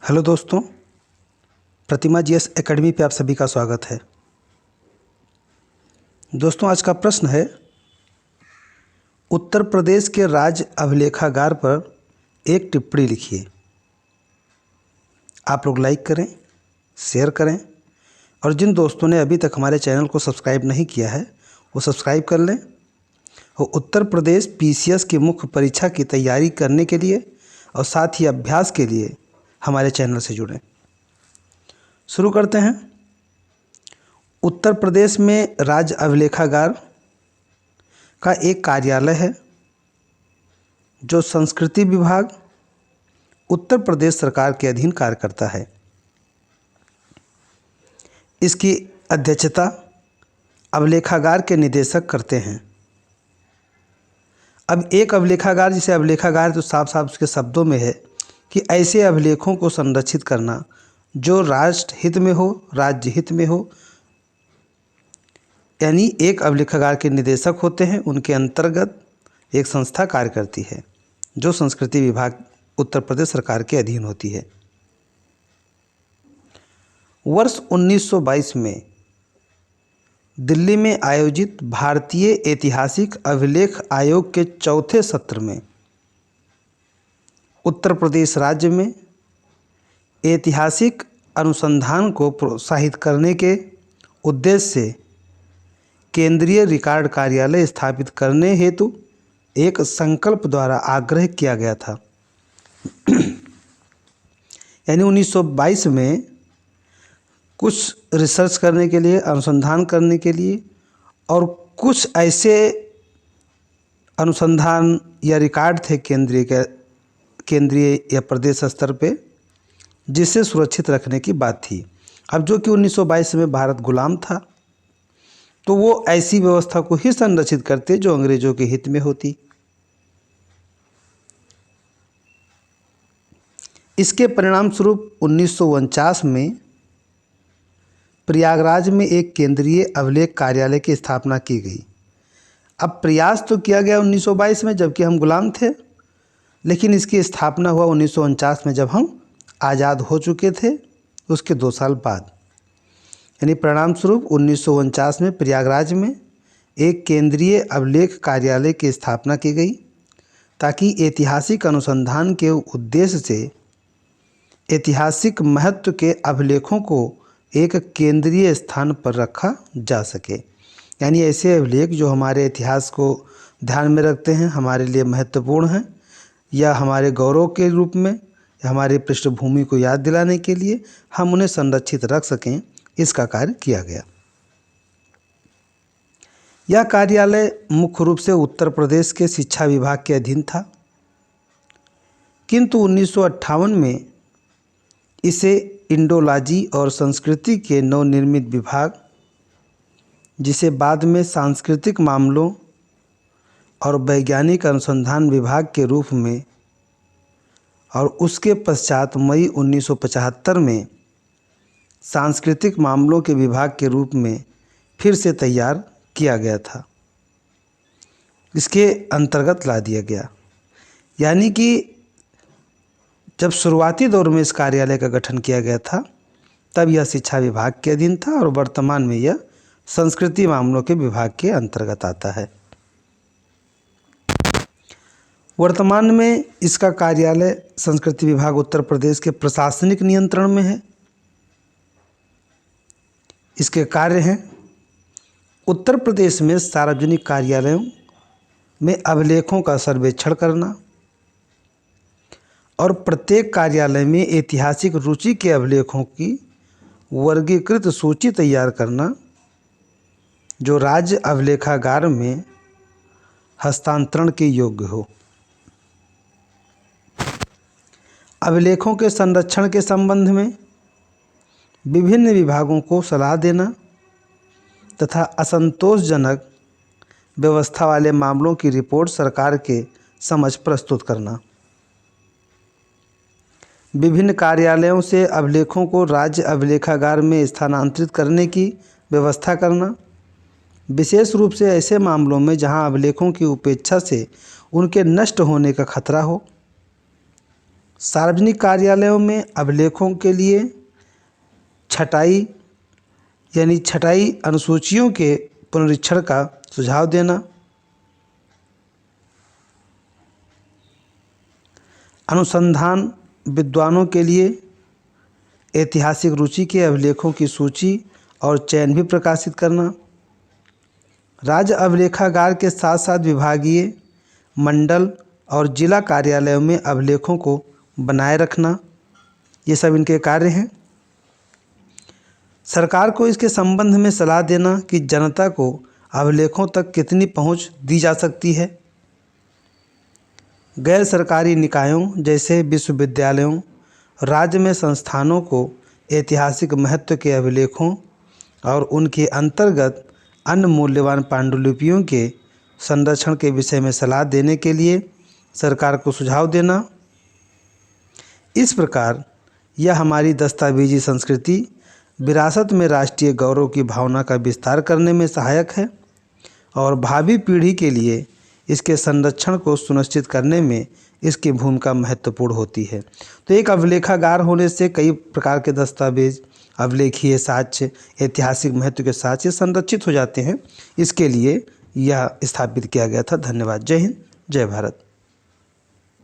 Hello दोस्तों, प्रतिमा GS academy पे आप सभी का स्वागत है। दोस्तों, आज का प्रश्न है उत्तर प्रदेश के राज्य अभिलेखागार पर एक टिप्पणी लिखिए। आप लोग लाइक करें, शेयर करें और जिन दोस्तों ने अभी तक हमारे चैनल को सब्सक्राइब नहीं किया है वो सब्सक्राइब कर लें और उत्तर प्रदेश पीसीएस की मुख्य परीक्षा की तैयारी करने के लिए और साथ ही अभ्यास के लिए हमारे चैनल से जुड़ें। शुरू करते हैं। उत्तर प्रदेश में राज्य अभिलेखागार का एक कार्यालय है जो संस्कृति विभाग उत्तर प्रदेश सरकार के अधीन कार्य करता है। इसकी अध्यक्षता अभिलेखागार के निदेशक करते हैं। अब एक अभिलेखागार, जिसे अभिलेखागार तो साफ साफ उसके शब्दों में है कि ऐसे अभिलेखों को संरक्षित करना जो राष्ट्र हित में हो, राज्य हित में हो, यानी एक अभिलेखागार के निदेशक होते हैं। उनके अंतर्गत एक संस्था कार्य करती है जो संस्कृति विभाग उत्तर प्रदेश सरकार के अधीन होती है। वर्ष 1922 में दिल्ली में आयोजित भारतीय ऐतिहासिक अभिलेख आयोग के चौथे सत्र में उत्तर प्रदेश राज्य में ऐतिहासिक अनुसंधान को प्रोत्साहित करने के उद्देश्य से केंद्रीय रिकॉर्ड कार्यालय स्थापित करने हेतु एक संकल्प द्वारा आग्रह किया गया था। यानी 1922 में कुछ रिसर्च करने के लिए, अनुसंधान करने के लिए और कुछ ऐसे अनुसंधान या रिकॉर्ड थे केंद्रीय या प्रदेश स्तर पे, जिसे सुरक्षित रखने की बात थी। अब जो कि 1922 में भारत गुलाम था, तो वो ऐसी व्यवस्था को ही संरक्षित करते जो अंग्रेजों के हित में होती। इसके परिणाम स्वरूप 1949 में प्रयागराज में एक केंद्रीय अभिलेख कार्यालय की स्थापना की गई। अब प्रयास तो किया गया 1922 में, जबकि हम गुलाम थे, लेकिन इसकी स्थापना हुआ 1949 में, जब हम आज़ाद हो चुके थे, उसके 2 साल बाद। यानी परिणाम स्वरूप 1949 में प्रयागराज में एक केंद्रीय अभिलेख कार्यालय की स्थापना की गई ताकि ऐतिहासिक अनुसंधान के उद्देश्य से ऐतिहासिक महत्व के अभिलेखों को एक केंद्रीय स्थान पर रखा जा सके। यानी ऐसे अभिलेख जो हमारे इतिहास को ध्यान में रखते हैं, हमारे लिए महत्वपूर्ण हैं, या हमारे गौरव के रूप में, या हमारे पृष्ठभूमि को याद दिलाने के लिए हम उन्हें संरक्षित रख सकें, इसका कार्य किया गया। यह कार्यालय मुख्य रूप से उत्तर प्रदेश के शिक्षा विभाग के अधीन था, किंतु 1958 में इसे इंडोलॉजी और संस्कृति के नवनिर्मित विभाग, जिसे बाद में सांस्कृतिक मामलों और वैज्ञानिक अनुसंधान विभाग के रूप में और उसके पश्चात मई 1975 में सांस्कृतिक मामलों के विभाग के रूप में फिर से तैयार किया गया था, इसके अंतर्गत ला दिया गया। यानी कि जब शुरुआती दौर में इस कार्यालय का गठन किया गया था, तब यह शिक्षा विभाग के अधीन था और वर्तमान में यह संस्कृति मामलों के विभाग के अंतर्गत आता है। वर्तमान में इसका कार्यालय संस्कृति विभाग उत्तर प्रदेश के प्रशासनिक नियंत्रण में है। इसके कार्य हैं उत्तर प्रदेश में सार्वजनिक कार्यालयों में अभिलेखों का सर्वेक्षण करना और प्रत्येक कार्यालय में ऐतिहासिक रुचि के अभिलेखों की वर्गीकृत सूची तैयार करना जो राज्य अभिलेखागार में हस्तांतरण के योग्य हो। अभिलेखों के संरक्षण के संबंध में विभिन्न विभागों को सलाह देना तथा असंतोषजनक व्यवस्था वाले मामलों की रिपोर्ट सरकार के समक्ष प्रस्तुत करना। विभिन्न कार्यालयों से अभिलेखों को राज्य अभिलेखागार में स्थानांतरित करने की व्यवस्था करना, विशेष रूप से ऐसे मामलों में जहां अभिलेखों की उपेक्षा से उनके नष्ट होने का खतरा हो। सार्वजनिक कार्यालयों में अभिलेखों के लिए छँटाई यानी छँटाई अनुसूचियों के पुनरीक्षण का सुझाव देना, अनुसंधान विद्वानों के लिए ऐतिहासिक रुचि के अभिलेखों की सूची और चयन भी प्रकाशित करना, राज्य अभिलेखागार के साथ साथ विभागीय, मंडल और जिला कार्यालयों में अभिलेखों को बनाए रखना, ये सब इनके कार्य हैं। सरकार को इसके संबंध में सलाह देना कि जनता को अभिलेखों तक कितनी पहुंच दी जा सकती है। गैर सरकारी निकायों जैसे विश्वविद्यालयों, राज्य में संस्थानों को ऐतिहासिक महत्व के अभिलेखों और उनके अंतर्गत अन्य मूल्यवान पांडुलिपियों के संरक्षण के विषय में सलाह देने के लिए सरकार को सुझाव देना। इस प्रकार यह हमारी दस्तावेजी संस्कृति विरासत में राष्ट्रीय गौरव की भावना का विस्तार करने में सहायक है और भावी पीढ़ी के लिए इसके संरक्षण को सुनिश्चित करने में इसकी भूमिका महत्वपूर्ण होती है। तो एक अभिलेखागार होने से कई प्रकार के दस्तावेज, अभिलेखीय साक्ष्य, ऐतिहासिक महत्व के साक्ष्य संरक्षित हो जाते हैं। इसके लिए यह स्थापित किया गया था। धन्यवाद। जय हिंद, जय भारत।